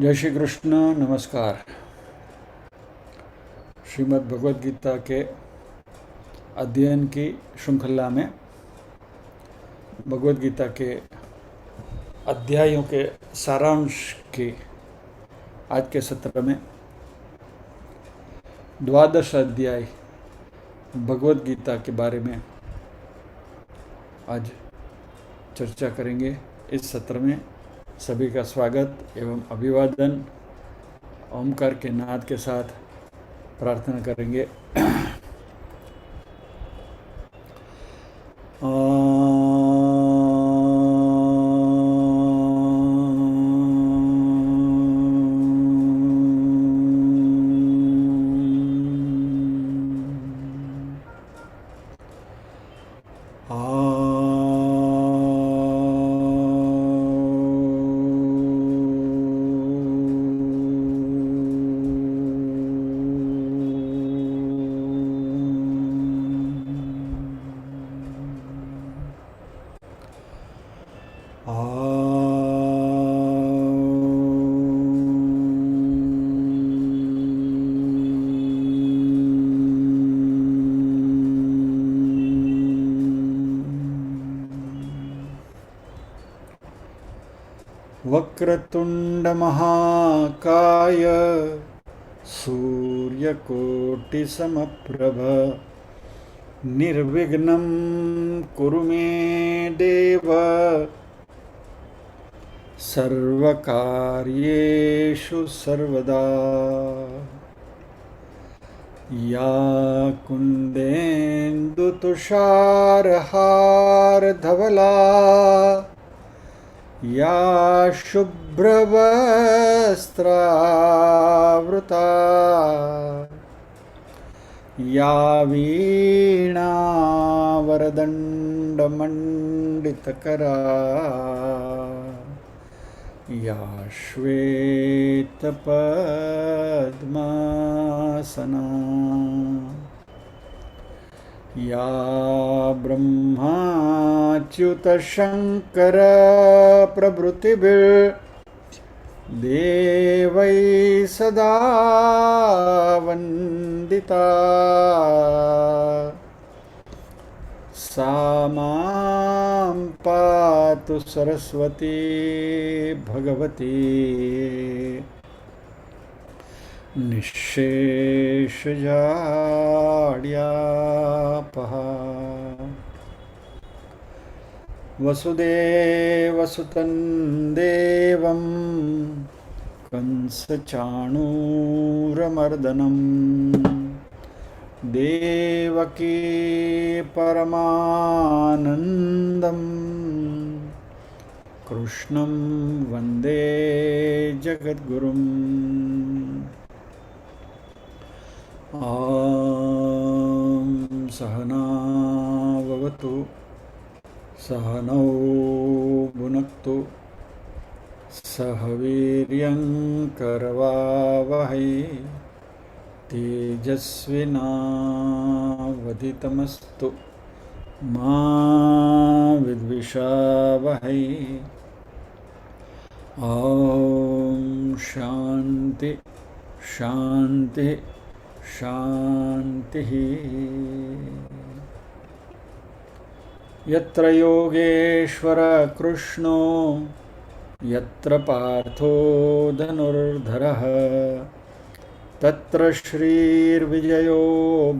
जय श्री कृष्ण। नमस्कार। श्रीमद् भगवद गीता के अध्ययन की श्रृंखला में भगवद गीता के अध्यायों के सारांश की आज के सत्र में 12 अध्याय भगवद गीता के बारे में आज चर्चा करेंगे। इस सत्र में सभी का स्वागत एवं अभिवादन। ओमकार के नाद के साथ प्रार्थना करेंगे। वक्रतुंड महाकाय सूर्यकोटिसमप्रभ निर्विघ्नं कुरु मे देव सर्वकार्येषु सर्वदा। या कुन्देन्दुतुषारहारधवला या शुभ्रवस्त्रावृता या वीणावरदण्डमण्डितकरा या श्वेतपद्मासना या ब्रह्माच्युतशङ्कर प्रभृतिभिर्देवैः सदा वन्दिता। सा मां पातु सरस्वती भगवती निःशेषजाड्यापहा। वसुदेवसुतं देवं कंसचाणूरमर्दनं देवकी परमानन्दं कृष्णं वन्दे जगद्गुरुम्। सहना भवतु सहनौ भुनक्तु सह वीर्यङ्करवावहै तेजस्विनावधितमस्तु मा विद्विषावहै। ॐ शान्ति शान्ति शान्तिः। यत्र योगेश्वर कृष्णो यत्र पार्थो धनुर्धरः तत्र श्रीर्विजयो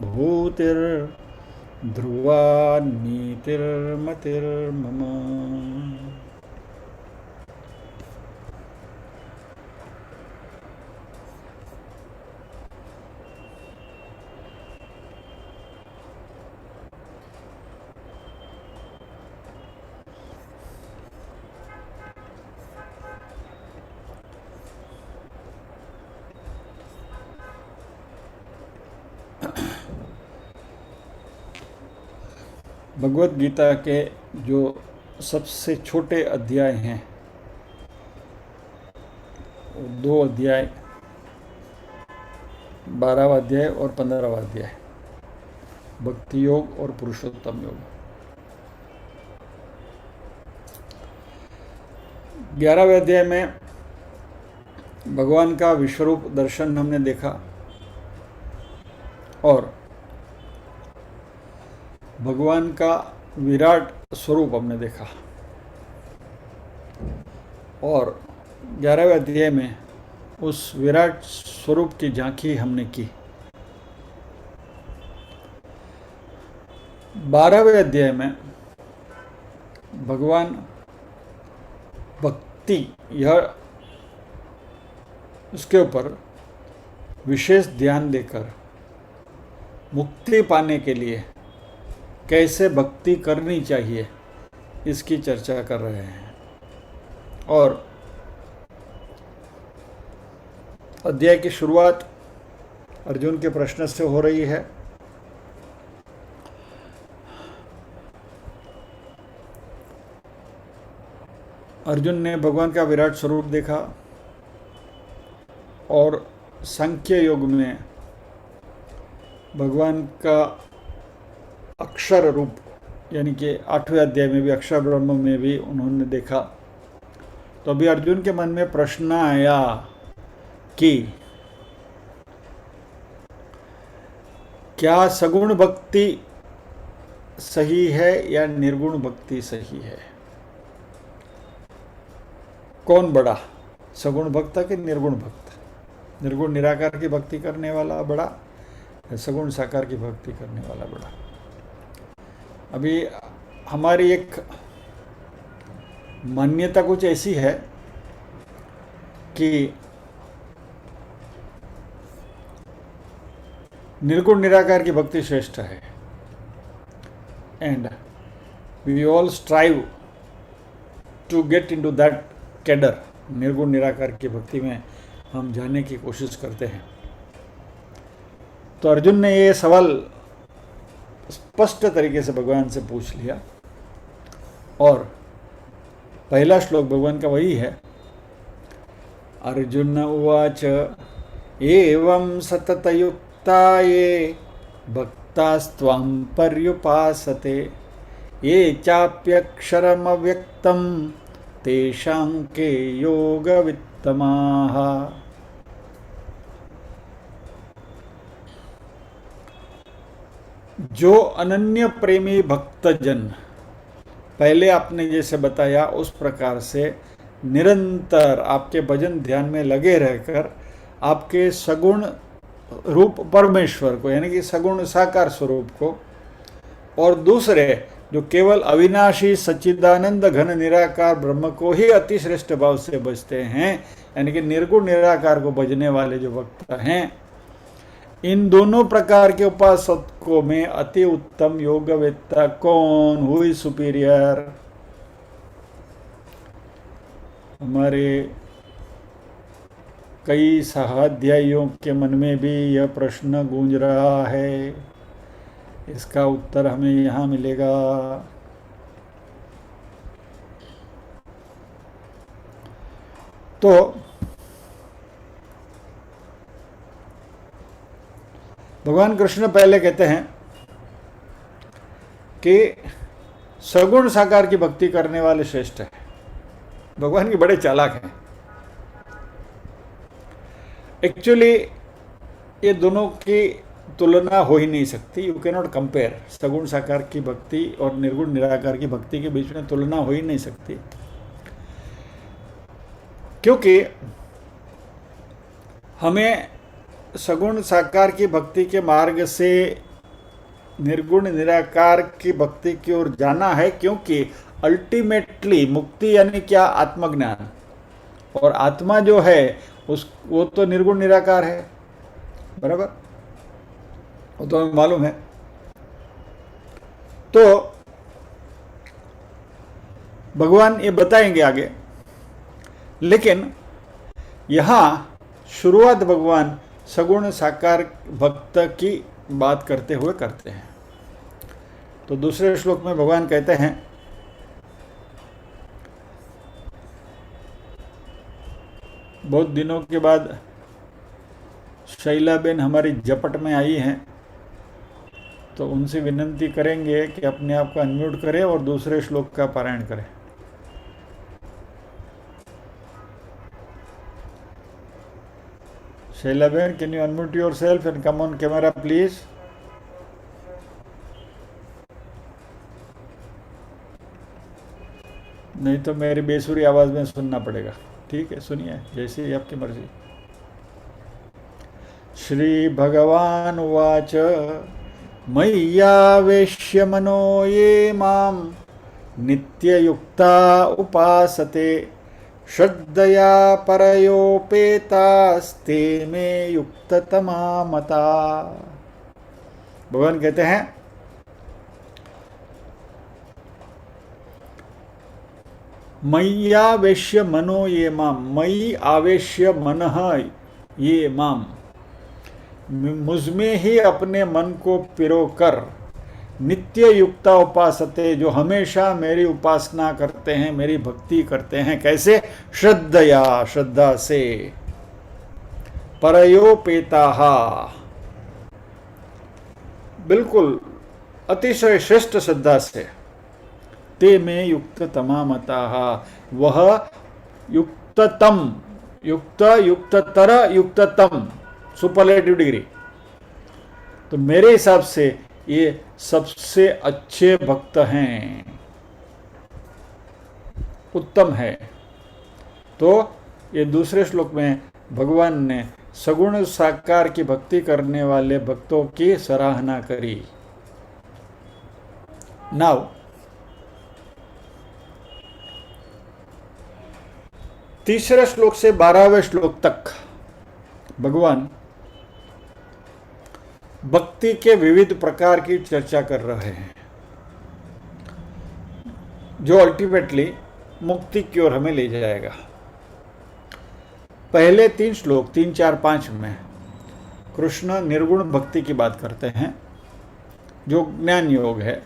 भूतिर्ध्रुवा नीतिर्मतिर्मम। भगवद गीता के जो सबसे छोटे अध्याय हैं, 2 अध्याय, 12वां अध्याय और 15वां अध्याय, भक्ति योग और पुरुषोत्तम योग। 11वें अध्याय में भगवान का विश्वरूप दर्शन हमने देखा और भगवान का विराट स्वरूप हमने देखा और 11वें अध्याय में उस विराट स्वरूप की झांकी हमने की। 12वें अध्याय में भगवान भक्ति यह उसके ऊपर विशेष ध्यान देकर मुक्ति पाने के लिए कैसे भक्ति करनी चाहिए इसकी चर्चा कर रहे हैं। और अध्याय की शुरुआत अर्जुन के प्रश्न से हो रही है। अर्जुन ने भगवान का विराट स्वरूप देखा और सांख्य योग में भगवान का अक्षर रूप यानी कि 8वें अध्याय में भी अक्षर ब्रह्म में भी उन्होंने देखा। तो अभी अर्जुन के मन में प्रश्न आया कि क्या सगुण भक्ति सही है या निर्गुण भक्ति सही है? कौन बड़ा, सगुण भक्त कि निर्गुण भक्त? निर्गुण निराकार की भक्ति करने वाला बड़ा या सगुण साकार की भक्ति करने वाला बड़ा? अभी हमारी एक मान्यता कुछ ऐसी है कि निर्गुण निराकार की भक्ति श्रेष्ठ है and we all strive to get into that cadre. निर्गुण निराकार की भक्ति में हम जाने की कोशिश करते हैं। तो अर्जुन ने ये सवाल स्पष्ट तरीके से भगवान से पूछ लिया और पहला श्लोक भगवान का वही है। अर्जुन उवाच एवं सततयुक्ता ये भक्तास्त्वां पर्युपासते ये चाप्यक्षरमव्यक्तं तेषां के योगवित्तमाः। जो अनन्य प्रेमी भक्तजन, पहले आपने जैसे बताया उस प्रकार से निरंतर आपके भजन ध्यान में लगे रहकर आपके सगुण रूप परमेश्वर को यानी कि सगुण साकार स्वरूप को और दूसरे जो केवल अविनाशी सच्चिदानंद घन निराकार ब्रह्म को ही अतिश्रेष्ठ भाव से भजते हैं यानी कि निर्गुण निराकार को भजने वाले जो भक्त हैं, इन दोनों प्रकार के उपासकों में अति उत्तम योगवेत्ता कौन, हु इज सुपीरियर? हमारे कई सहाध्यायियों के मन में भी यह प्रश्न गूंज रहा है। इसका उत्तर हमें यहाँ मिलेगा। तो भगवान कृष्ण पहले कहते हैं कि सगुण साकार की भक्ति करने वाले श्रेष्ठ है। भगवान की बड़े चालाक हैं। एक्चुअली ये दोनों की तुलना हो ही नहीं सकती। You can not compare. सगुण साकार की भक्ति और निर्गुण निराकार की भक्ति के बीच में तुलना हो ही नहीं सकती, क्योंकि हमें सगुण साकार की भक्ति के मार्ग से निर्गुण निराकार की भक्ति की ओर जाना है, क्योंकि अल्टीमेटली मुक्ति यानी क्या? आत्मज्ञान। और आत्मा जो है वो तो निर्गुण निराकार है, बराबर? वो तो हमें मालूम है। तो भगवान ये बताएंगे आगे, लेकिन यहां शुरुआत भगवान सगुण साकार भक्त की बात करते हुए करते हैं। तो दूसरे श्लोक में भगवान कहते हैं, बहुत दिनों के बाद शैलाबेन हमारी झपट में आई हैं, तो उनसे विनंती करेंगे कि अपने आप को अनम्यूट करें और दूसरे श्लोक का पारायण करें। Shaila Ben, can you unmute yourself and come on camera, please? नहीं तो मेरी बेसुरी आवाज़ में सुनना पड़ेगा। ठीक है, सुनिए, जैसी ही आपकी मर्जी। श्री भगवान उवाच मय्यावेश्य मनो ये मां नित्ययुक्ता उपासते श्रद्धया परयोपेतास्ते मे युक्ततमा मता। भगवान कहते हैं मय्यावेश्य मनो ये माम, मयि आवेश्य मनः ये माम, मुझमें ही अपने मन को पिरोकर नित्य युक्ता उपासते, जो हमेशा मेरी उपासना करते हैं, मेरी भक्ति करते हैं। कैसे? श्रद्धया, श्रद्धा से, परयोपेताहा, बिल्कुल अतिशय श्रेष्ठ श्रद्धा से, ते में युक्त तमामताः, वह युक्ततम, युक्त, युक्ततर, युक्ततम, सुपरलेटिव डिग्री। तो मेरे हिसाब से ये सबसे अच्छे भक्त हैं, उत्तम है। तो ये दूसरे श्लोक में भगवान ने सगुण साकार की भक्ति करने वाले भक्तों की सराहना करी। नाउ तीसरे श्लोक से 12वें श्लोक तक भगवान भक्ति के विविध प्रकार की चर्चा कर रहे हैं, जो अल्टीमेटली मुक्ति की ओर हमें ले जाएगा। पहले 3 श्लोक 3, 4, 5 में कृष्ण निर्गुण भक्ति की बात करते हैं, जो ज्ञान योग है,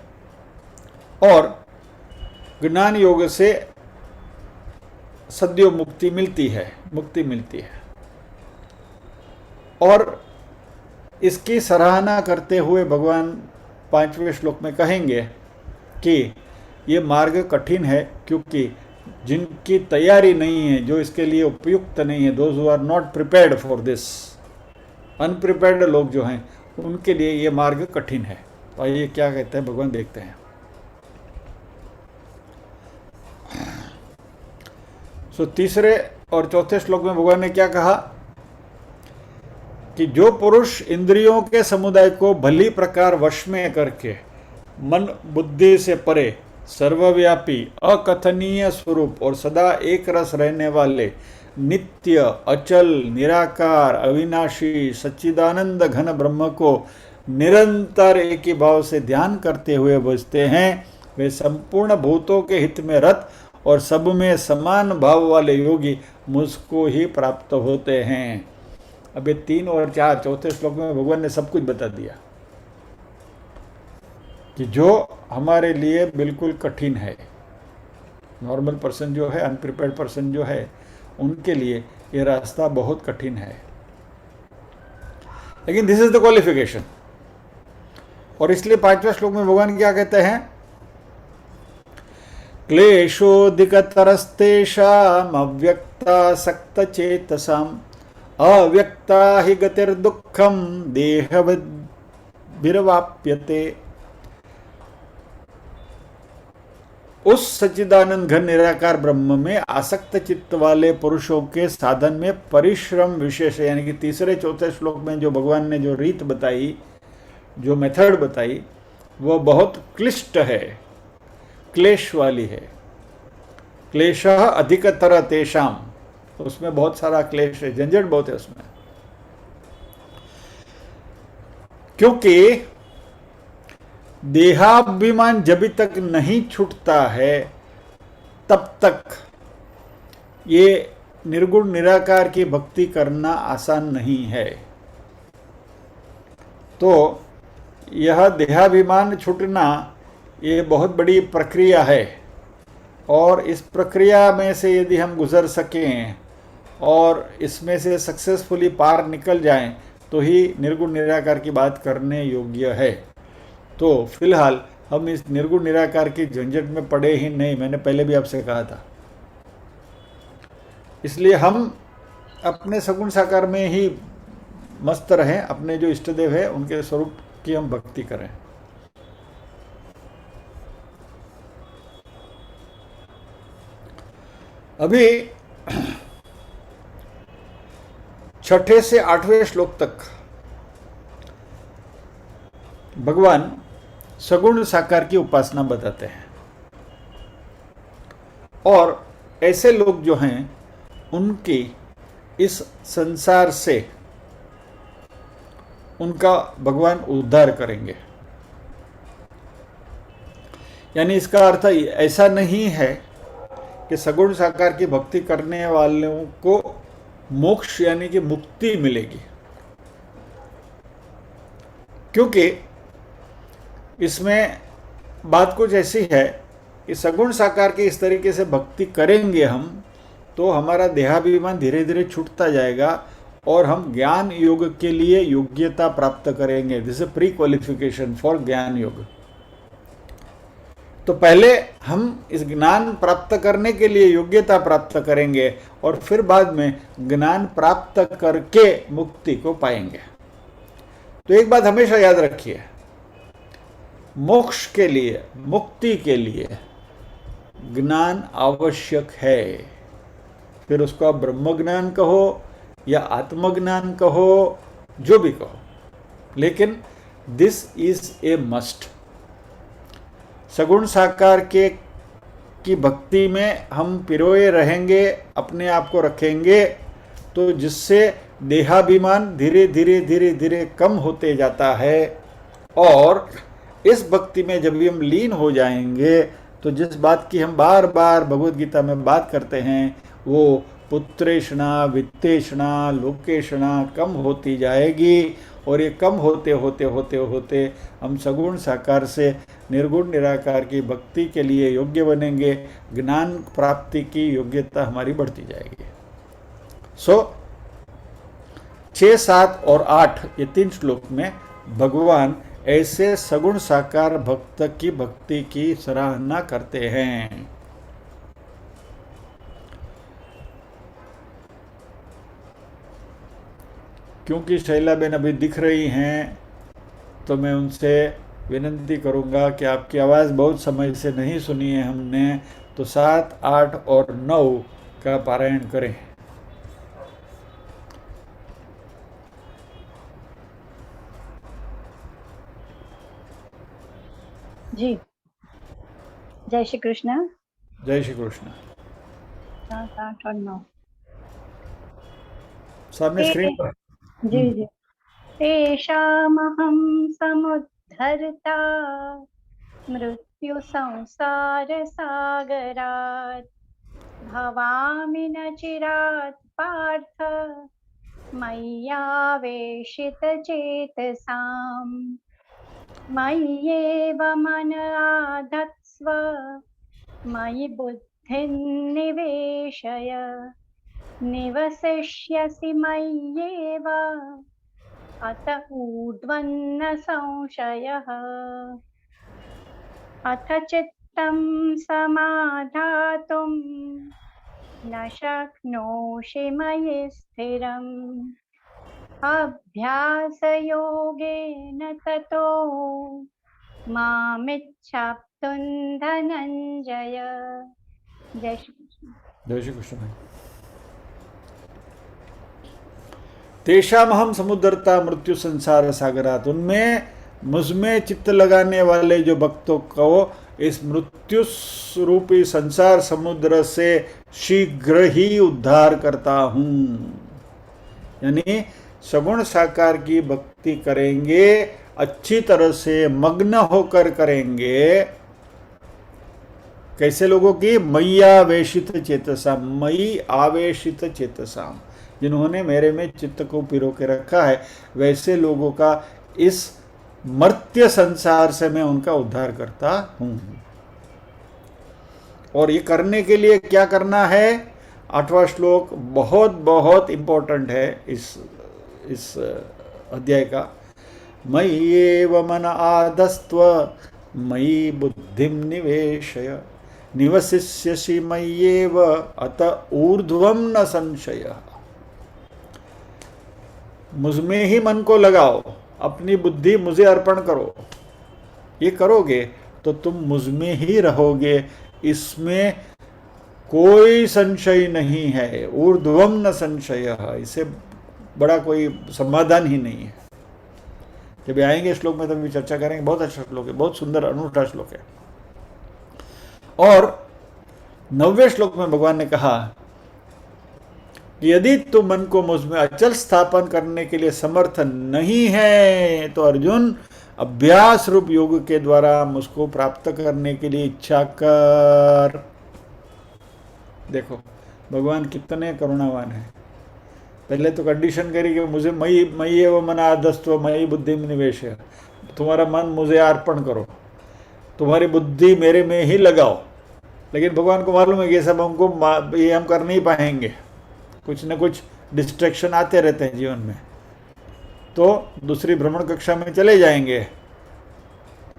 और ज्ञान योग से सद्यो मुक्ति मिलती है, मुक्ति मिलती है। और इसकी सराहना करते हुए भगवान 5वें श्लोक में कहेंगे कि ये मार्ग कठिन है, क्योंकि जिनकी तैयारी नहीं है, जो इसके लिए उपयुक्त नहीं है, those who are not prepared for this, unprepared लोग जो हैं, उनके लिए ये मार्ग कठिन है। तो आइए क्या कहते हैं भगवान, देखते हैं। तीसरे और चौथे श्लोक में भगवान ने क्या कहा कि जो पुरुष इंद्रियों के समुदाय को भली प्रकार वश में करके मन बुद्धि से परे सर्वव्यापी अकथनीय स्वरूप और सदा एक रस रहने वाले नित्य अचल निराकार अविनाशी सच्चिदानंद घन ब्रह्म को निरंतर एक ही भाव से ध्यान करते हुए बजते हैं, वे संपूर्ण भूतों के हित में रत और सब में समान भाव वाले योगी मुझको ही प्राप्त होते हैं। अब ये 3 और 4 चौथे श्लोक में भगवान ने सब कुछ बता दिया कि जो हमारे लिए बिल्कुल कठिन है, नॉर्मल पर्सन जो है, अनप्रिपेयर्ड पर्सन जो है, उनके लिए ये रास्ता बहुत कठिन है, लेकिन दिस इज द क्वालिफिकेशन। और इसलिए 5वें श्लोक में भगवान क्या कहते हैं, क्लेशोऽधिकतरस्तेषाम् अव्यक्तासक्तचेतसाम् अव्यक्ता हि गतिर्दुःखं देहवद्भिर्वाप्यते। उस सच्चिदानंद घन निराकार ब्रह्म में आसक्त चित्त वाले पुरुषों के साधन में परिश्रम विशेष है। यानी कि तीसरे चौथे श्लोक में जो भगवान ने जो रीत बताई, जो मेथड बताई, वो बहुत क्लिष्ट है, क्लेश वाली है। क्लेशः अधिकतर तेषाम, तो उसमें बहुत सारा क्लेश है, झंझट बहुत है उसमें, क्योंकि देहाभिमान जब तक नहीं छूटता है तब तक ये निर्गुण निराकार की भक्ति करना आसान नहीं है। तो यह देहाभिमान छूटना ये बहुत बड़ी प्रक्रिया है, और इस प्रक्रिया में से यदि हम गुजर सकें और इसमें से सक्सेसफुली पार निकल जाएं, तो ही निर्गुण निराकार की बात करने योग्य है। तो फिलहाल हम इस निर्गुण निराकार की झंझट में पड़े ही नहीं, मैंने पहले भी आपसे कहा था। इसलिए हम अपने सगुण साकार में ही मस्त रहें, अपने जो इष्ट देव है उनके स्वरूप की हम भक्ति करें। अभी 6 से 8वें श्लोक तक भगवान सगुण साकार की उपासना बताते हैं, और ऐसे लोग जो हैं उनकी इस संसार से उनका भगवान उद्धार करेंगे। यानी इसका अर्थ ऐसा नहीं है कि सगुण साकार की भक्ति करने वालों को मोक्ष यानी कि मुक्ति मिलेगी, क्योंकि इसमें बात कुछ ऐसी है कि सगुण साकार की इस तरीके से भक्ति करेंगे हम तो हमारा देहाभिमान धीरे धीरे छूटता जाएगा और हम ज्ञान योग के लिए योग्यता प्राप्त करेंगे। This is pre qualification for ज्ञान योग। तो पहले हम इस ज्ञान प्राप्त करने के लिए योग्यता प्राप्त करेंगे और फिर बाद में ज्ञान प्राप्त करके मुक्ति को पाएंगे। तो एक बात हमेशा याद रखिए, मोक्ष के लिए, मुक्ति के लिए ज्ञान आवश्यक है। फिर उसको आप ब्रह्म ज्ञान कहो या आत्मज्ञान कहो, जो भी कहो, लेकिन दिस इज ए मस्ट। सगुण साकार के की भक्ति में हम पिरोए रहेंगे, अपने आप को रखेंगे, तो जिससे देहाभिमान धीरे धीरे धीरे धीरे कम होते जाता है। और इस भक्ति में जब भी हम लीन हो जाएंगे तो जिस बात की हम बार बार भगवद गीता में बात करते हैं वो पुत्रेषणा, वित्तेषणा, लोकेषणा कम होती जाएगी। और ये कम होते होते होते होते हम सगुण साकार से निर्गुण निराकार की भक्ति के लिए योग्य बनेंगे, ज्ञान प्राप्ति की योग्यता हमारी बढ़ती जाएगी। 6, 7 और 8 ये 3 श्लोक में भगवान ऐसे सगुण साकार भक्त की भक्ति की सराहना करते हैं। क्योंकि शैलाबेन अभी दिख रही हैं तो मैं उनसे विनती करूंगा कि आपकी आवाज़ बहुत समय से नहीं सुनी है हमने, तो 7, 8 और 9 का पारायण करें। जी, जय श्री कृष्ण। जय श्री कृष्ण। 7, 8 और 9 सामने स्क्रीन पर। जी जी। तेषामहं समुद्धर्ता मृत्यु संसार सागरात् भवामि न चिरात् पार्थ मय्यावेशित चेतसाम् मय्येव मन आधत्स्व मयि बुद्धिं निवेशय निवसिष्यसि मय्येव अत ऊर्ध्वन्न संशयः अथ चित्तं समाधातुं न शक्नोषि मयि स्थिरम् अभ्यासयोगेन ततो मामिच्छाप्तुं धनञ्जय। जय श्री कृष्ण। जय श्री कृष्ण भाई। तेषामहम समुद्रता मृत्यु संसार सागरात, उनमें मुझमें चित्त लगाने वाले जो भक्तों को इस मृत्यु रूपी संसार समुद्र से शीघ्र ही उद्धार करता हूँ। यानी सगुण साकार की भक्ति करेंगे, अच्छी तरह से मग्न होकर करेंगे। कैसे लोगों की? मय्यावेशित चेतसा, मयि आवेशित चेतसाम, जिन्होंने मेरे में चित्त को पिरो के रखा है, वैसे लोगों का इस मर्त्य संसार से मैं उनका उद्धार करता हूं। और ये करने के लिए क्या करना है? 8वां श्लोक बहुत बहुत इंपॉर्टेंट है इस अध्याय का। मय्येव मन आधस्त्व मयि बुद्धिं निवेशय निवसिष्यसि मय्येव अत ऊर्ध्वं न संशयः। मुझ में ही मन को लगाओ, अपनी बुद्धि मुझे अर्पण करो, ये करोगे तो तुम मुझ में ही रहोगे, इसमें कोई संशय नहीं है। ऊर्ध्वम न संशय, इसे बड़ा कोई समाधान ही नहीं है। जब आएंगे श्लोक में तब भी चर्चा करेंगे। बहुत अच्छा श्लोक है, बहुत सुंदर अनूठा श्लोक है। और 9वें श्लोक में भगवान ने कहा कि यदि तू मन को मुझ में अचल स्थापन करने के लिए समर्थ नहीं है तो अर्जुन अभ्यास रूप योग के द्वारा मुझको प्राप्त करने के लिए इच्छा कर। देखो भगवान कितने करुणावान है। पहले तो कंडीशन करी कि मुझे मई एवं मन आदस्त्व मई बुद्धि में निवेश है, तुम्हारा मन मुझे अर्पण करो, तुम्हारी बुद्धि मेरे में ही लगाओ। लेकिन भगवान को मालूम है कि सब हमको ये हम कर नहीं पाएंगे, कुछ न कुछ डिस्ट्रैक्शन आते रहते हैं जीवन में, तो दूसरी भ्रमण कक्षा में चले जाएंगे।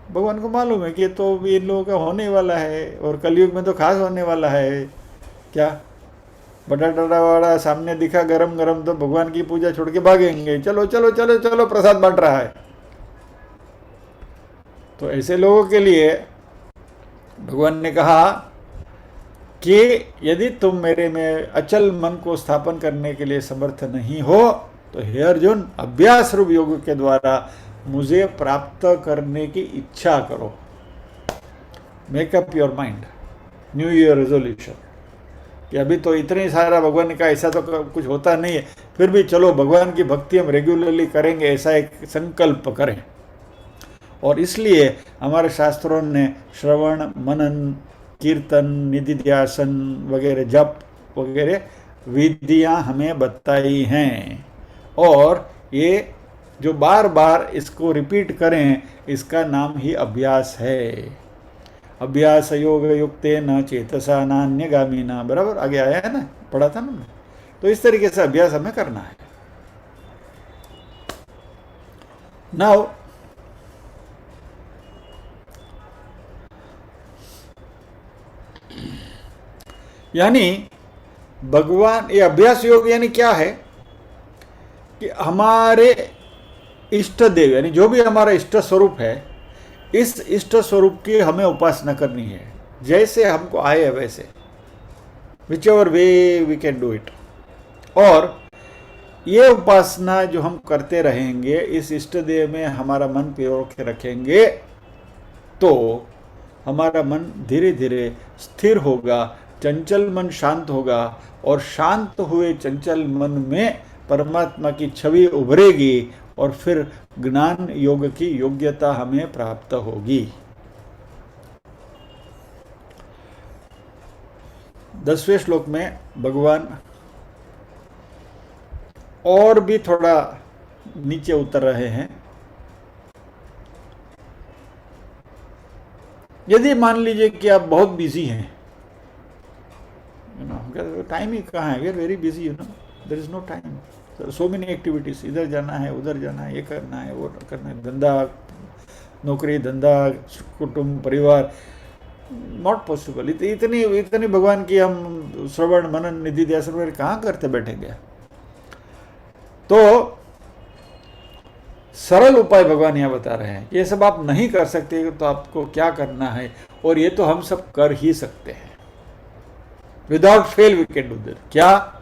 भगवान को मालूम है कि ये तो इन लोगों का होने वाला है, और कलयुग में तो खास होने वाला है। क्या बटाटा वाला सामने दिखा गरम गरम तो भगवान की पूजा छोड़ के भागेंगे, चलो चलो चलो चलो प्रसाद बांट रहा है। तो ऐसे लोगों के लिए भगवान ने कहा कि यदि तुम मेरे में अचल मन को स्थापन करने के लिए समर्थ नहीं हो तो हे अर्जुन अभ्यास रूप योग के द्वारा मुझे प्राप्त करने की इच्छा करो। Make up your mind, new year resolution, कि अभी तो इतने सारा भगवान का ऐसा तो कुछ होता नहीं है, फिर भी चलो भगवान की भक्ति हम रेगुलरली करेंगे, ऐसा एक संकल्प करें। और इसलिए हमारे शास्त्रों ने श्रवण मनन कीर्तन निधिध्यासन वगैरह जप वगैरह विधियां हमें बताई हैं, और ये जो बार बार इसको रिपीट करें इसका नाम ही अभ्यास है। अभ्यास योग युक्ते न चेतसा नान्यगामिना, बराबर आगे आया है ना, पढ़ा था ना। तो इस तरीके से अभ्यास हमें करना है। नाउ यानी भगवान, ये अभ्यास योग यानी क्या है कि हमारे इष्ट देव यानी जो भी हमारा इष्ट स्वरूप है, इस इष्ट स्वरूप की हमें उपासना करनी है, जैसे हमको आए वैसे, whichever way we can do it. और ये उपासना जो हम करते रहेंगे, इस इष्ट देव में हमारा मन पिरो के रखेंगे, तो हमारा मन धीरे धीरे स्थिर होगा, चंचल मन शांत होगा, और शांत हुए चंचल मन में परमात्मा की छवि उभरेगी, और फिर ज्ञान योग की योग्यता हमें प्राप्त होगी। 10वें श्लोक में भगवान और भी थोड़ा नीचे उतर रहे हैं। यदि मान लीजिए कि आप बहुत बिजी हैं, टाइम ही कहाँ है, we are very busy, you know, there is no time, so many activities, इधर जाना है उधर जाना है, ये करना है वो करना है, धंधा नौकरी धंधा कुटुंब परिवार, नॉट पॉसिबल। इतनी भगवान की हम श्रवण मनन निधि ध्यान वगैरह कहाँ करते बैठेंगे। तो सरल उपाय भगवान यहाँ बता रहे हैं। ये सब आप नहीं कर सकते तो आपको क्या करना है, और ये तो हम सब कर ही सकते हैं, without fail we can do that. क्या?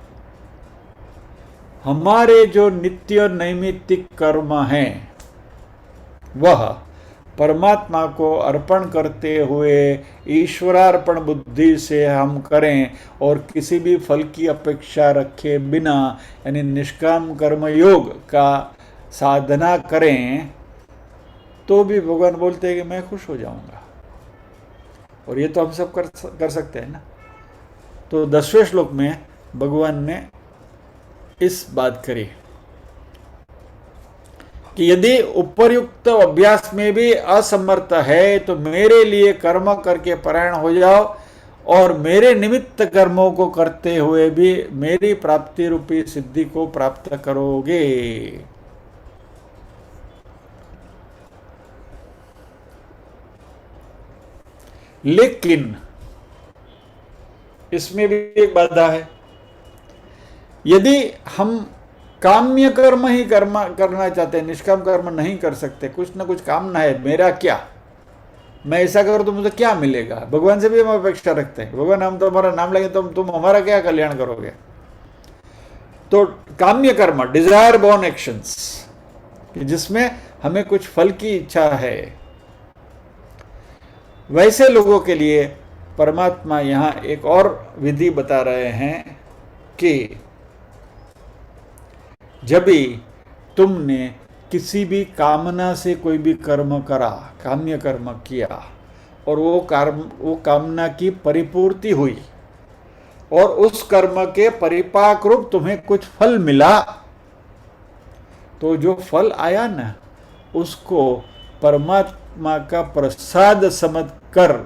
हमारे जो नित्य नैमित्तिक कर्म हैं वह परमात्मा को अर्पण करते हुए ईश्वरार्पण बुद्धि से हम करें, और किसी भी फल की अपेक्षा रखे बिना यानी निष्काम कर्म योग का साधना करें, तो भी भगवान बोलते हैं कि मैं खुश हो जाऊंगा। और ये तो हम सब कर सकते हैं ना। तो 10वें श्लोक में भगवान ने इस बात करी कि यदि उपर्युक्त अभ्यास में भी असमर्थ है तो मेरे लिए कर्म करके परायण हो जाओ, और मेरे निमित्त कर्मों को करते हुए भी मेरी प्राप्ति रूपी सिद्धि को प्राप्त करोगे। लेकिन इसमें भी एक बाधा है। यदि हम काम्य कर्म ही कर्म करना चाहते हैं, निष्काम कर्म नहीं कर सकते। कुछ ना कुछ कामना है, मेरा क्या, मैं ऐसा करूं तो मुझे क्या मिलेगा। भगवान से भी हम अपेक्षा रखते हैं, भगवान हम तुम्हारा नाम लेंगे तो तुम हमारा क्या कल्याण करोगे। तो काम्य कर्म, डिजायर बॉर्न एक्शंस, जिसमें हमें कुछ फल की इच्छा है, वैसे लोगों के लिए परमात्मा यहां एक और विधि बता रहे हैं कि जब भी तुमने किसी भी कामना से कोई भी कर्म करा, काम्य कर्म किया, और वो कामना की परिपूर्ति हुई और उस कर्म के परिपाक रूप तुम्हें कुछ फल मिला, तो जो फल आया ना, उसको परमात्मा का प्रसाद समझकर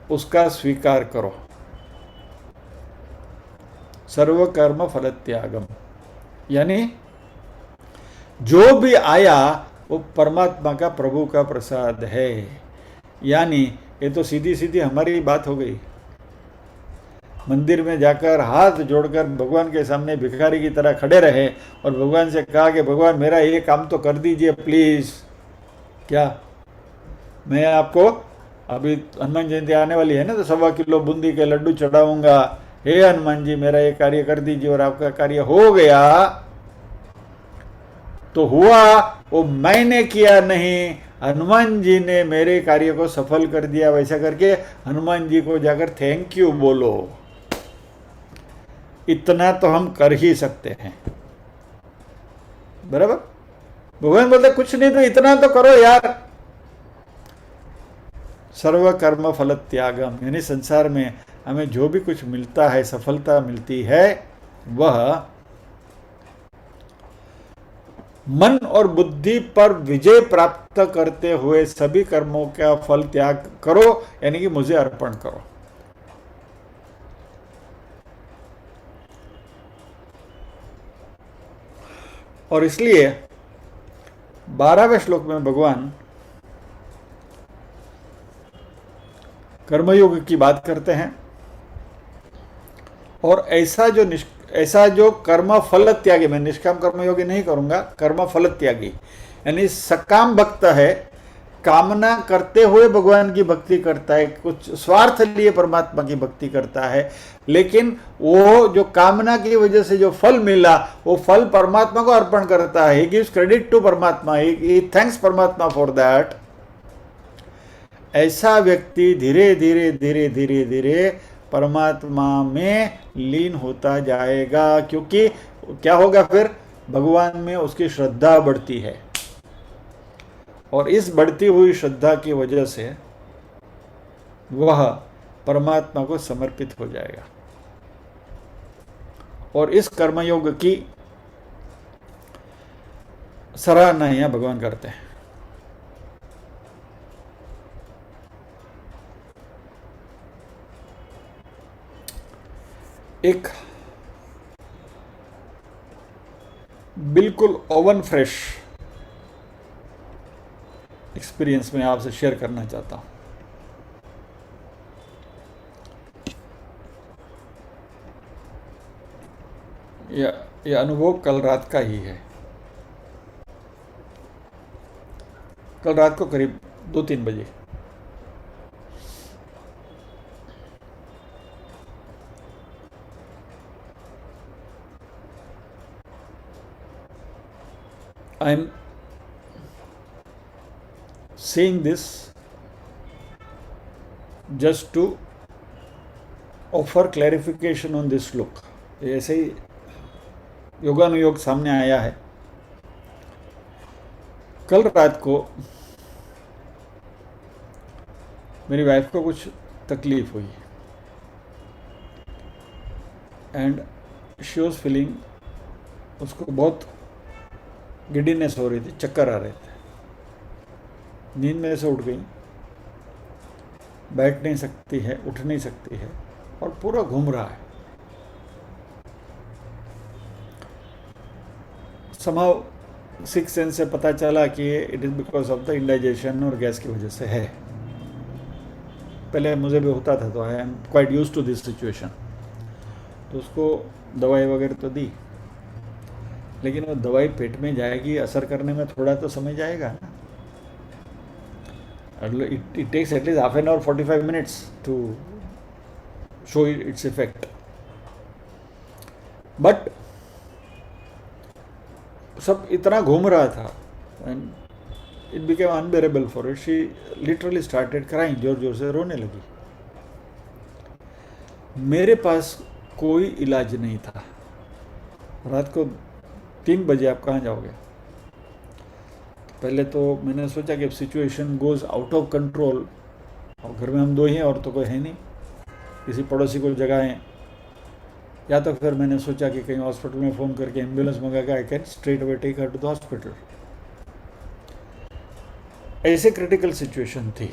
उसका स्वीकार करो। सर्व कर्म फल त्यागम, यानी जो भी आया वो परमात्मा का, प्रभु का प्रसाद है। यानी ये तो सीधी सीधी हमारी बात हो गई। मंदिर में जाकर हाथ जोड़कर भगवान के सामने भिखारी की तरह खड़े रहे और भगवान से कहा कि भगवान मेरा ये काम तो कर दीजिए प्लीज। क्या मैं आपको, अभी हनुमान जयंती आने वाली है ना, तो 1.25 किलो बूंदी के लड्डू चढ़ाऊंगा, हे हनुमान जी मेरा ये कार्य कर दीजिए, और आपका कार्य हो गया तो हुआ, वो मैंने किया नहीं, हनुमान जी ने मेरे कार्य को सफल कर दिया। वैसा करके हनुमान जी को जाकर थैंक यू बोलो। इतना तो हम कर ही सकते हैं, बराबर। भगवान बोलते कुछ नहीं तो इतना तो करो यार। सर्व कर्म फल त्यागम, यानी संसार में हमें जो भी कुछ मिलता है, सफलता मिलती है, वह मन और बुद्धि पर विजय प्राप्त करते हुए सभी कर्मों का फल त्याग करो, यानी कि मुझे अर्पण करो। और इसलिए 12वें श्लोक में भगवान कर्मयोग की बात करते हैं, और ऐसा जो कर्म फल त्यागी, मैं निष्काम कर्मयोगी नहीं करूंगा, कर्म फल त्यागी यानी सकाम भक्त है, कामना करते हुए भगवान की भक्ति करता है, कुछ स्वार्थ लिए परमात्मा की भक्ति करता है, लेकिन वो जो कामना की वजह से जो फल मिला वो फल परमात्मा को अर्पण करता है। ही गिव्स क्रेडिट टू परमात्मा, ही थैंक्स परमात्मा फॉर दैट। ऐसा व्यक्ति धीरे धीरे धीरे धीरे धीरे परमात्मा में लीन होता जाएगा, क्योंकि क्या होगा फिर, भगवान में उसकी श्रद्धा बढ़ती है, और इस बढ़ती हुई श्रद्धा की वजह से वह परमात्मा को समर्पित हो जाएगा। और इस कर्मयोग की सराहना यहां भगवान करते हैं। एक बिल्कुल ओवन फ्रेश एक्सपीरियंस मैं आपसे शेयर करना चाहता हूं। यह अनुभव कल रात का ही है। कल रात को करीब 2-3 बजे I am saying this just to offer clarification on this श्लोक। ऐसे ही योगानुयोग सामने आया है। कल रात को मेरी वाइफ को कुछ तकलीफ हुई एंड शी वॉज फीलिंग, उसको बहुत गिडीनेस हो रही थी, चक्कर आ रहे थे, नींद में से उठ गई, बैठ नहीं सकती है, उठ नहीं सकती है, और पूरा घूम रहा है। समाव 6 सेंस से पता चला कि it is because of the indigestion और गैस की वजह से है। पहले मुझे भी होता था, तो I am quite used to this situation. तो उसको दवाई वगैरह तो दी, लेकिन वो दवाई पेट में जाएगी, असर करने में थोड़ा तो समय जाएगा ना. It takes at least half an hour, 45 minutes to show its effect. But सब इतना घूम रहा था and it became unbearable for her. She literally started crying, जोर जोर से रोने लगी. मेरे पास कोई इलाज नहीं था. रात को 3 बजे आप कहाँ जाओगे? पहले तो मैंने सोचा कि अब situation goes out of control, और घर में हम 2 ही हैं और तो कोई है नहीं, किसी पड़ोसी को जगाएं, या तो फिर मैंने सोचा कि कहीं हॉस्पिटल में फ़ोन करके एम्बुलेंस मंगा के I can straight away take her to the hospital. ऐसे क्रिटिकल सिचुएशन थी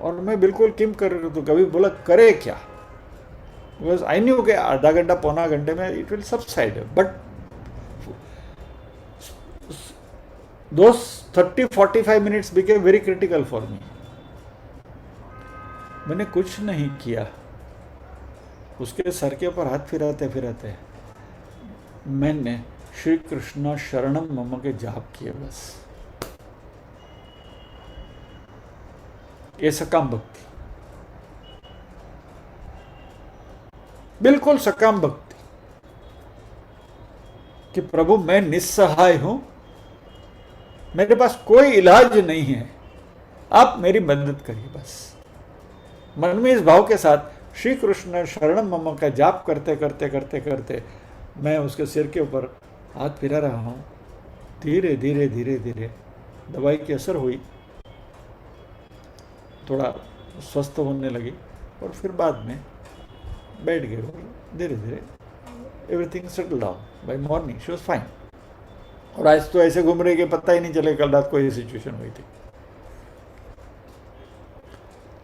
और मैं बिल्कुल किम कर रही तो कभी बोला करे क्या, बिकॉज आई न्यू कि आधा घंटा पौना घंटे में it will subside. But those 30-45 minutes became very critical for me. मैंने कुछ नहीं किया. उसके सर के ऊपर हाथ फिराते फिराते मैंने श्री कृष्ण शरणम मम के जाप किए बस. ये सकाम भक्ति, बिल्कुल सकाम भक्ति कि प्रभु मैं निस्सहाय हूं, मेरे पास कोई इलाज नहीं है, आप मेरी मदद करिए बस. मन में इस भाव के साथ श्री कृष्ण शरणम मम का जाप करते करते करते करते मैं उसके सिर के ऊपर हाथ फिरा रहा हूँ. धीरे धीरे धीरे धीरे दवाई की असर हुई, थोड़ा स्वस्थ होने लगी और फिर बाद में बैठ गए और धीरे धीरे everything settle down. By morning she was fine. और आज तो ऐसे घूम रही कि पता ही नहीं चले कल रात को ये सिचुएशन हुई थी.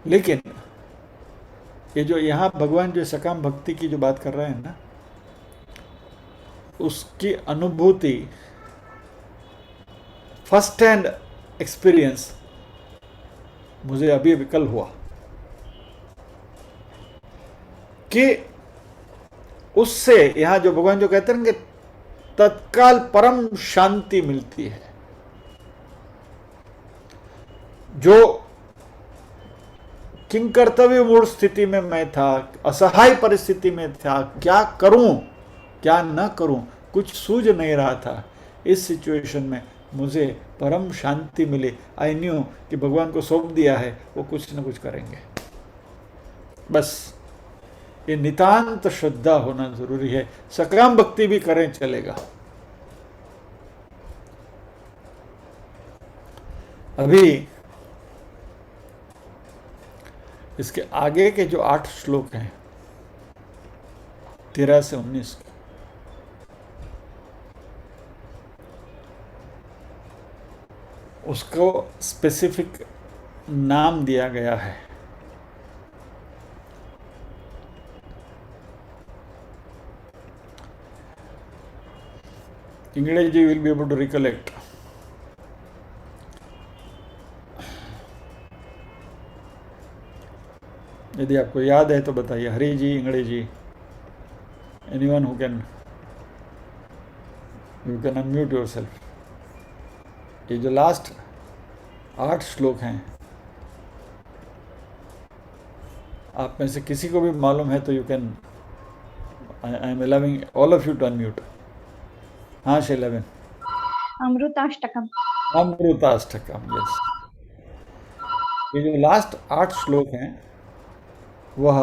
लेकिन ये जो यहाँ भगवान जो सकाम भक्ति की जो बात कर रहे हैं ना, उसकी अनुभूति, फर्स्ट हैंड एक्सपीरियंस मुझे अभी अभी कल हुआ कि उससे यहाँ जो भगवान जो कहते हैं कि तत्काल परम शांति मिलती है. जो किंकर्तव्य मूढ़ स्थिति में मैं था, असहाय परिस्थिति में था, क्या करूं क्या न करूं, कुछ सूझ नहीं रहा था. इस सिचुएशन में मुझे परम शांति मिली. आई न्यू कि भगवान को सौंप दिया है, वो कुछ न कुछ करेंगे. बस ये नितांत श्रद्धा होना जरूरी है. सकाम भक्ति भी करें चलेगा. अभी इसके आगे के जो 8 श्लोक हैं 13 से 19 के, उसको स्पेसिफिक नाम दिया गया है. English ji will be able to recollect. यदि आपको याद है तो बताइए. Hari ji, Ingade ji, anyone who can, you can unmute yourself. ये जो लास्ट 8 श्लोक हैं, आप में से किसी को भी मालूम है तो you can, I am allowing all of you to unmute. हाँ शैलबेन. अमृताष्टकम. अमृताष्टकम, यस. ये जो लास्ट 8 श्लोक हैं वह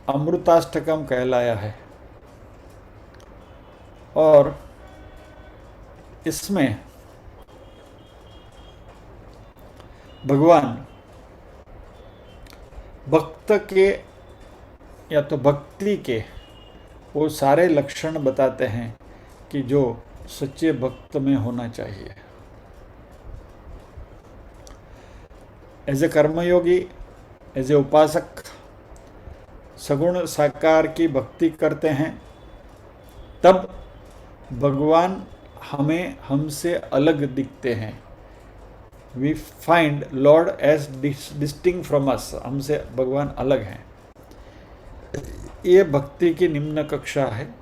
अमृताष्टकम कहलाया है. और इसमें भगवान भक्त के या तो भक्ति के वो सारे लक्षण बताते हैं कि जो सच्चे भक्त में होना चाहिए. As a Karmayogi, as a उपासक सगुण साकार की भक्ति करते हैं, तब भगवान हमें हमसे अलग दिखते हैं. We find lord as distinct from us. हमसे भगवान अलग हैं. ये भक्ति की निम्न कक्षा है,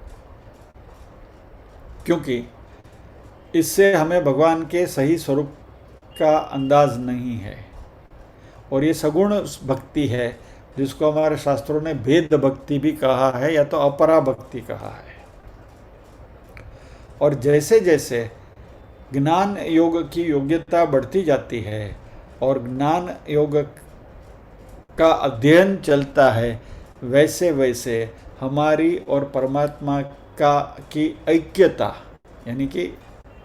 क्योंकि इससे हमें भगवान के सही स्वरूप का अंदाज नहीं है। और ये सगुण भक्ति है, जिसको हमारे शास्त्रों ने भेद भक्ति भी कहा है या तो अपरा भक्ति कहा है। और जैसे जैसे ज्ञान योग की योग्यता बढ़ती जाती है और ज्ञान योग का अध्ययन चलता है, वैसे वैसे हमारी और परमात्मा का की ऐक्यता, यानी कि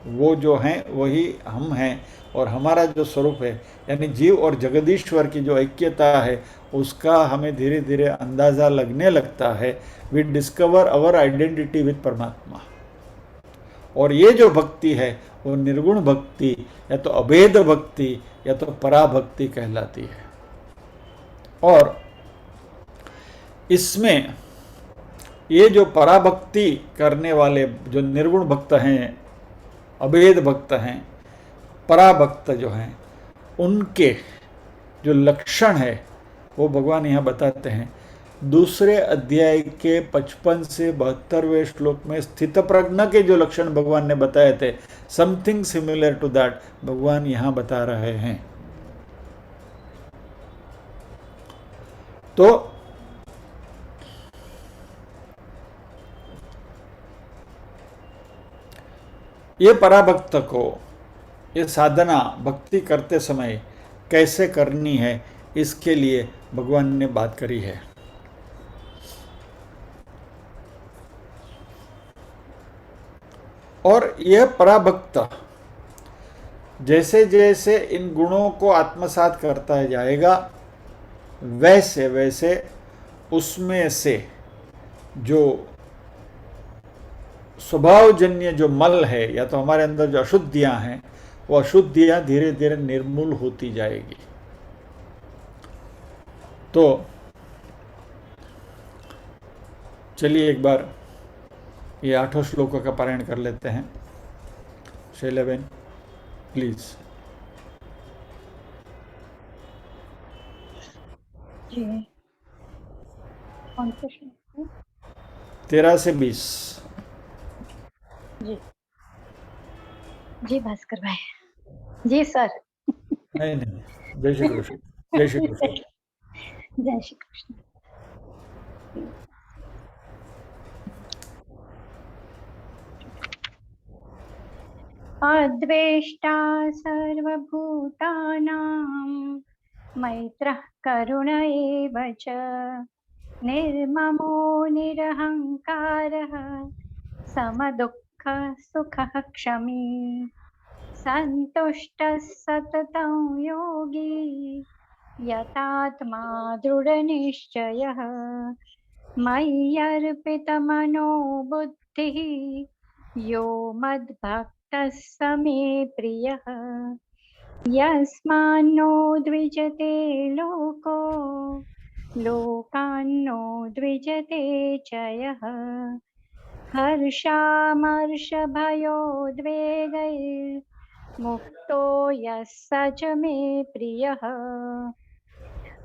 वो जो हैं वही हम हैं और हमारा जो स्वरूप है, यानी जीव और जगदीश्वर की जो ऐक्यता है, उसका हमें धीरे धीरे अंदाज़ा लगने लगता है। We discover our identity with परमात्मा। और ये जो भक्ति है वो निर्गुण भक्ति या तो अभेद भक्ति या तो पराभक्ति कहलाती है। और इसमें ये जो पराभक्ति करने वाले जो निर्गुण भक्त हैं, अभेद भक्त हैं, पराभक्त जो हैं, उनके जो लक्षण है वो भगवान यहाँ बताते हैं। दूसरे अध्याय के 55 से 72वें श्लोक में स्थित प्रज्ञ के जो लक्षण भगवान ने बताए थे, समथिंग सिमिलर टू दैट भगवान यहाँ बता रहे हैं। तो ये पराभक्त को ये साधना भक्ति करते समय कैसे करनी है, इसके लिए भगवान ने बात करी है। और यह पराभक्त जैसे जैसे इन गुणों को आत्मसात करता जाएगा, वैसे वैसे उसमें से जो स्वभावजन्य जो मल है या तो हमारे अंदर जो अशुद्धियां हैं, वो अशुद्धियां धीरे धीरे निर्मूल होती जाएगी। तो चलिए एक बार ये 8 श्लोकों का पारायण कर लेते हैं। शैलाबेन प्लीज। जी कौन सा श्लोक है? 13 से 20। जी जी भास्कर भाई। जी सर। नहीं नहीं, जय श्री कृष्ण। जय श्री कृष्ण। जय श्री कृष्ण। अद्वेष्टा सर्वभूतानां मैत्रः करुण एव च निर्ममो निरहङ्कारः समदुःखः सुखः क्षमी सन्तुष्टः सततं योगी यतात्मा दृढनिश्चयः मय्यर्पितमनो बुद्धिः यो मद्भक्तः स मे प्रियः यस्मान्नो द्विजते लोको लोकान्नो द्विजते च यः हर्षामर्षभयोद्वेगैर्मुक्तो यः स च मे प्रियः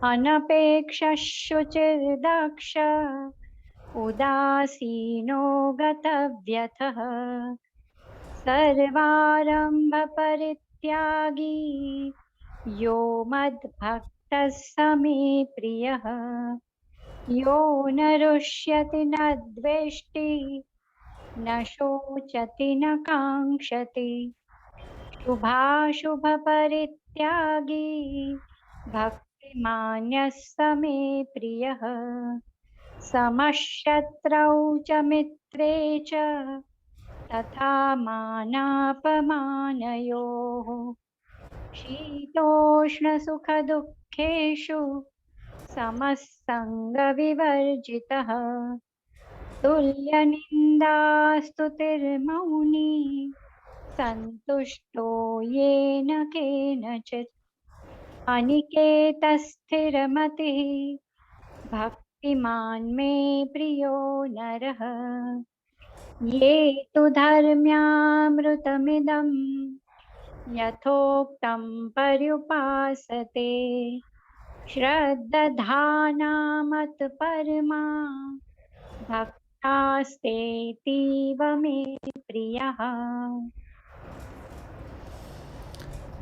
अनपेक्षः शुचिर्दक्ष उदासीनो गतव्यथः सर्वारम्भपरित्यागी यो मद्भक्तः स मे प्रियः यो न रुष्यति न द्वेष्टि न शोचति न काङ्क्षति शुभाशुभपरित्यागी भक्तिमान्यः स मे प्रियः समशत्रौ च मित्रे च तथा मानापमानयोः शीतोष्णसुखदुःखेषु समस्सङ्गविवर्जितः तुल्यनिन्दास्तुतिर्मौनी सन्तुष्टो येन केनचित् अनिकेतस्थिरमतिः भक्तिमान् मे प्रियो नरः ये तु धर्म्यामृतमिदं यथोक्तं पर्युपासते श्रद्दधानामत्परमा भक्तास्तेतीव मे प्रियः।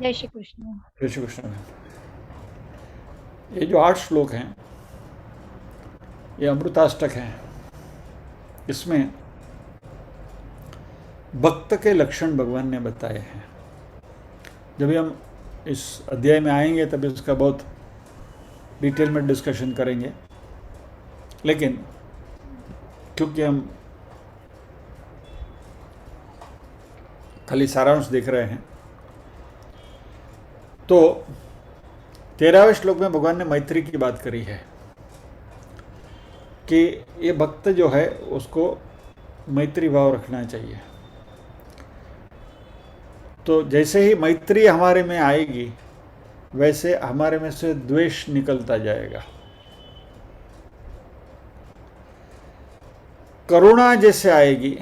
जय श्री कृष्ण। जय श्री कृष्ण। ये जो 8 श्लोक हैं ये अमृताष्टक हैं। इसमें भक्त के लक्षण भगवान ने बताए हैं। जब भी हम इस अध्याय में आएंगे तभी उसका बहुत डिटेल में डिस्कशन करेंगे, लेकिन क्योंकि हम खाली सारांश देख रहे हैं, तो 13वें श्लोक में भगवान ने मैत्री की बात करी है कि ये भक्त जो है उसको मैत्री भाव रखना चाहिए। तो जैसे ही मैत्री हमारे में आएगी वैसे हमारे में से द्वेष निकलता जाएगा। करुणा जैसे आएगी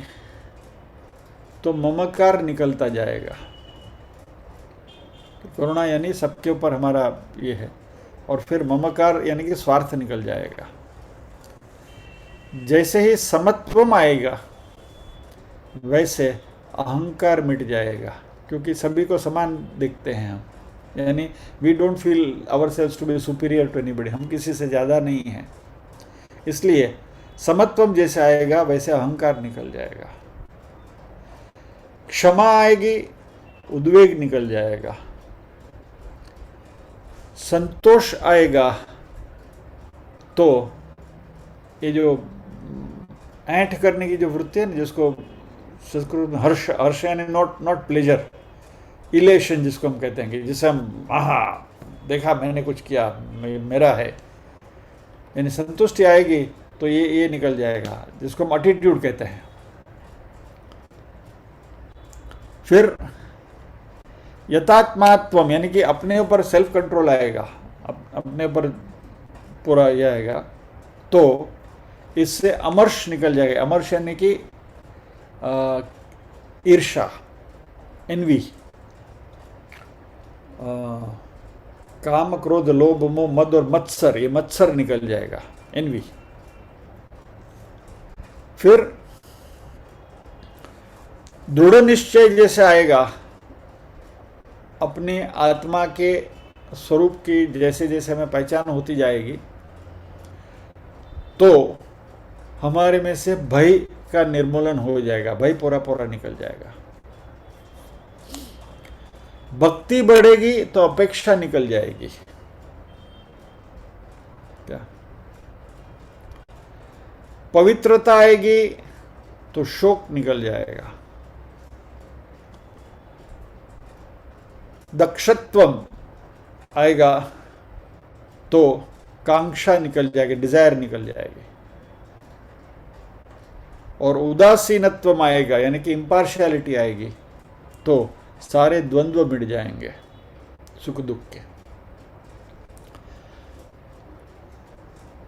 तो ममकार निकलता जाएगा। तो करुणा यानी सबके ऊपर हमारा ये है, और फिर ममकार यानी कि स्वार्थ निकल जाएगा। जैसे ही समत्वम आएगा वैसे अहंकार मिट जाएगा, क्योंकि सभी को समान दिखते हैं हम, यानी we don't feel our selves to be superior to anybody, हम किसी से ज़्यादा नहीं हैं। इसलिए समत्वम जैसे आएगा वैसे अहंकार निकल जाएगा। क्षमा आएगी, उद्वेग निकल जाएगा। संतोष आएगा तो ये जो ऐंठ करने की जो वृत्ति है ना, जिसको संस्कृत में हर्ष, हर्ष यानी नॉट प्लेजर, इलेशन जिसको हम कहते हैं, कि जिसे हम देखा मैंने कुछ किया, मेरा है, यानी संतुष्टि आएगी तो ये निकल जाएगा, जिसको हम एटीट्यूड कहते हैं। फिर यथात्मात्वम यानी कि अपने ऊपर सेल्फ कंट्रोल आएगा, अपने ऊपर पूरा यह आएगा, तो इससे अमर्ष निकल जाएगा। अमर्ष यानी कि ईर्षा, एनवी, काम, क्रोध, लोभ, मोह, मद और मत्सर, ये मत्सर निकल जाएगा, एनवी। फिर दृढ़ निश्चय जैसे आएगा, अपनी आत्मा के स्वरूप की जैसे जैसे हमें पहचान होती जाएगी तो हमारे में से भय का निर्मूलन हो जाएगा, भय पूरा पूरा निकल जाएगा। भक्ति बढ़ेगी तो अपेक्षा निकल जाएगी। क्या पवित्रता आएगी तो शोक निकल जाएगा। दक्षत्वम आएगा तो कांक्षा निकल जाएगी, डिजायर निकल जाएगी। और उदासीनत्वम आएगा यानी कि इम्पार्शियलिटी आएगी तो सारे द्वंद्व मिट जाएंगे, सुख दुख के।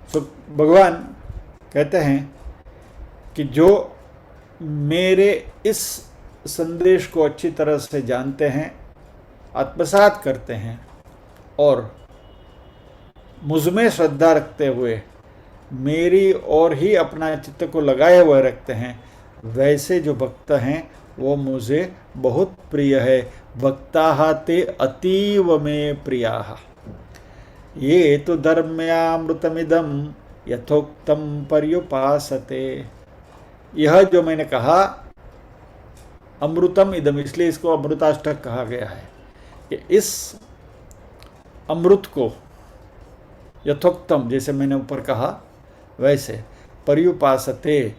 तो भगवान कहते हैं कि जो मेरे इस संदेश को अच्छी तरह से जानते हैं, आत्मसात करते हैं और मुझमें श्रद्धा रखते हुए मेरी ओर ही अपना चित्त को लगाए हुए रखते हैं, वैसे जो भक्त हैं वो मुझे बहुत प्रिय है। भक्ताः ते अतीव में प्रियाः, ये तो धर्म्यामृतमिदं यथोक्तम पर्युपासते। यह जो मैंने कहा अमृतम इदम, इसलिए इसको अमृताष्टक कहा गया है कि इस अमृत को यथोक्तम जैसे मैंने ऊपर कहा वैसे पर्युपासते,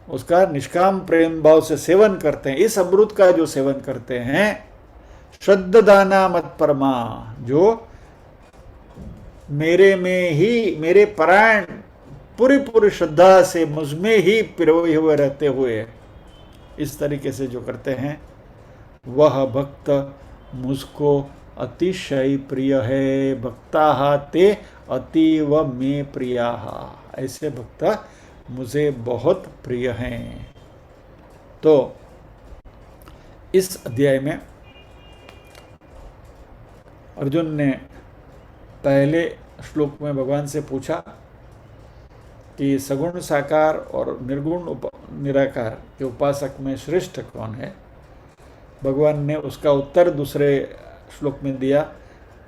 उसका निष्काम प्रेम भाव से सेवन करते हैं। इस अमृत का जो सेवन करते हैं, श्रद्धाना मत परमा, जो मेरे में ही, मेरे परायण पूरी पूरी श्रद्धा से मुझ में ही पिरोए हुए रहते हुए इस तरीके से जो करते हैं, वह भक्त मुझको अतिशय प्रिय है। भक्ताः ते अतीव में प्रियाः, ऐसे भक्त मुझे बहुत प्रिय हैं। तो इस अध्याय में अर्जुन ने पहले श्लोक में भगवान से पूछा कि सगुण साकार और निर्गुण निराकार के उपासक में श्रेष्ठ कौन है। भगवान ने उसका उत्तर दूसरे श्लोक में दिया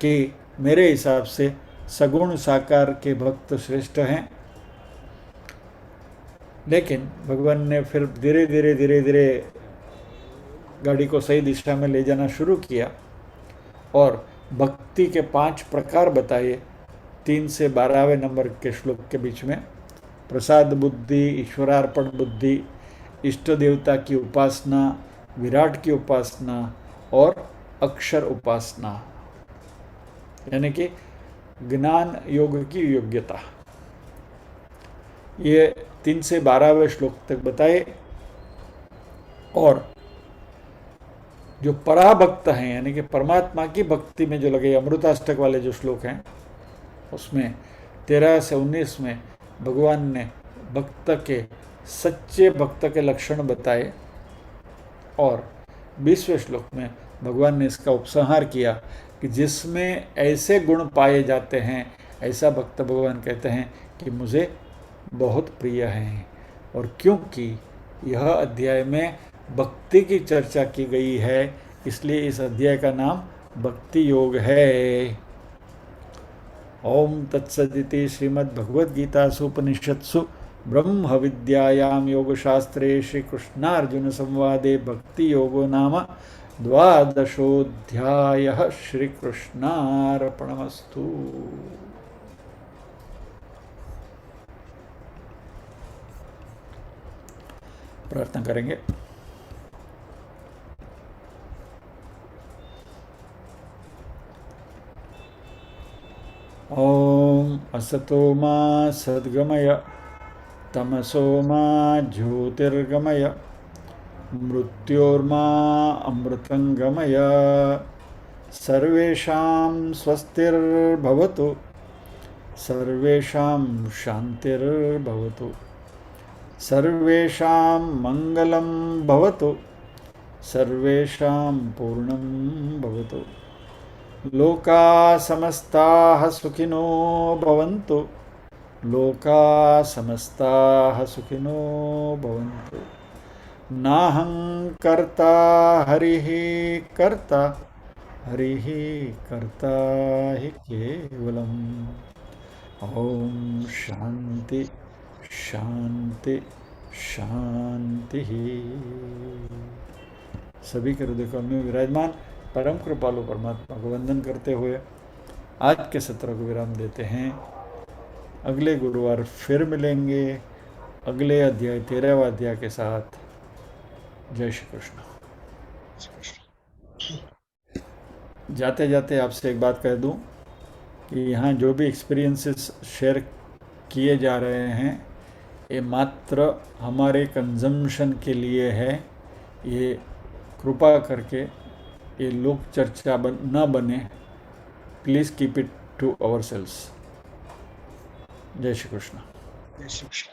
कि मेरे हिसाब से सगुण साकार के भक्त श्रेष्ठ हैं, लेकिन भगवान ने फिर धीरे धीरे गाड़ी को सही दिशा में ले जाना शुरू किया और भक्ति के 5 प्रकार बताए 3 से 12वें नंबर के श्लोक के बीच में। प्रसाद बुद्धि, ईश्वरार्पण बुद्धि, इष्ट देवता की उपासना, विराट की उपासना और अक्षर उपासना, यानी कि ज्ञान योग की योग्यता, ये 3 से 12वें श्लोक तक बताए। और जो पराभक्त हैं, यानी कि परमात्मा की भक्ति में जो लगे, अमृताष्टक वाले जो श्लोक हैं उसमें 13 से 19 में भगवान ने भक्त के, सच्चे भक्त के लक्षण बताए और 20वें श्लोक में भगवान ने इसका उपसंहार किया कि जिसमें ऐसे गुण पाए जाते हैं, ऐसा भक्त भगवान कहते हैं कि मुझे बहुत प्रिय हैं। और क्योंकि यह अध्याय में भक्ति की चर्चा की गई है, इसलिए इस अध्याय का नाम भक्ति योग है। ओम तत्सदिति श्रीमद्भगवद्गीतासु उपनिषत्सु ब्रह्म विद्यायां योगशास्त्रे श्रीकृष्णार्जुन संवादे भक्ति योगो नाम 12ोऽध्यायः। श्रीकृष्णार्पणमस्तु। प्रार्थना करेंगे। ओम असतो मा सद्गमय तमसो मा ज्योतिर्गमय मृत्योर्मा अमृतंगमय। सर्वेषां स्वस्तिर्भवतु, सर्वेषां शान्तिर्भवतु, सर्वेषां मंगलं भवतु, सर्वेषां पूर्णं भवतु। लोका समस्ताः सुखिनो भवन्तु, लोका समस्ताः सुखिनो भवन्तु। नाहं कर्ता हरिः कर्ता, हरिः कर्ता हि केवलम्। ओम शांति शांति शांति। सभी के हृदय कमल में विराजमान परम कृपालु परमात्मा को वंदन करते हुए आज के सत्र को विराम देते हैं। अगले गुरुवार फिर मिलेंगे अगले अध्याय 13वां अध्याय के साथ। जय श्री कृष्ण। जाते जाते आपसे एक बात कह दूं कि यहाँ जो भी एक्सपीरियंसेस शेयर किए जा रहे हैं ये मात्र हमारे कंजम्पशन के लिए है। ये कृपा करके ये लोक चर्चा न बने। Please keep it to our selves. जय श्री कृष्ण। जय श्री कृष्ण।